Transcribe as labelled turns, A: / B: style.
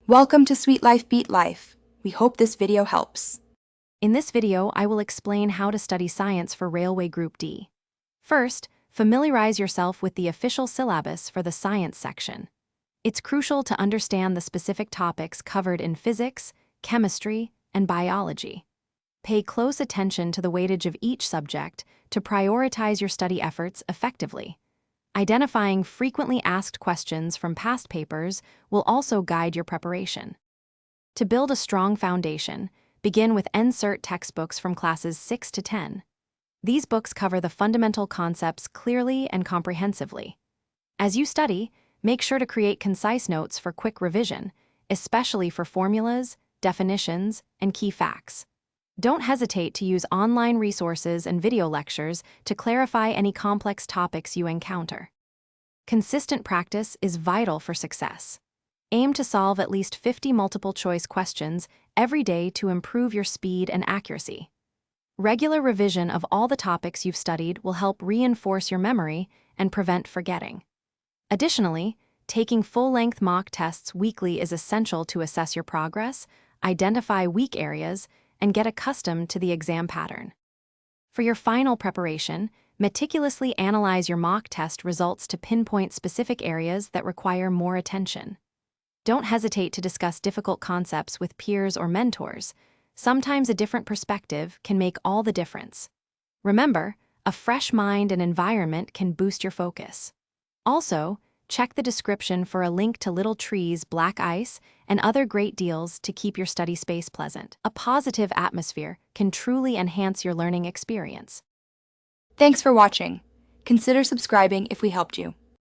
A: Welcome to Sweet Life Beat Life. We hope this video helps.
B: In this video, I will explain how to study science for Railway Group D. First, familiarize yourself with the official syllabus for the science section. It's crucial to understand the specific topics covered in physics, chemistry, and biology. Pay close attention to the weightage of each subject to prioritize your study efforts effectively. Identifying frequently asked questions from past papers will also guide your preparation. To build a strong foundation, begin with NCERT textbooks from classes 6 to 10. These books cover the fundamental concepts clearly and comprehensively. As you study, make sure to create concise notes for quick revision, especially for formulas, definitions, and key facts. Don't hesitate to use online resources and video lectures to clarify any complex topics you encounter. Consistent practice is vital for success. Aim to solve at least 50 multiple-choice questions every day to improve your speed and accuracy. Regular revision of all the topics you've studied will help reinforce your memory and prevent forgetting. Additionally, taking full-length mock tests weekly is essential to assess your progress, identify weak areas, and get accustomed to the exam pattern. For your final preparation, meticulously analyze your mock test results to pinpoint specific areas that require more attention. Don't hesitate to discuss difficult concepts with peers or mentors. Sometimes a different perspective can make all the difference. Remember, a fresh mind and environment can boost your focus. Also, check the description for a link to Little Trees, Black Ice, and other great deals to keep your study space pleasant. A positive atmosphere can truly enhance your learning experience.
A: Thanks for watching. Consider subscribing if we helped you.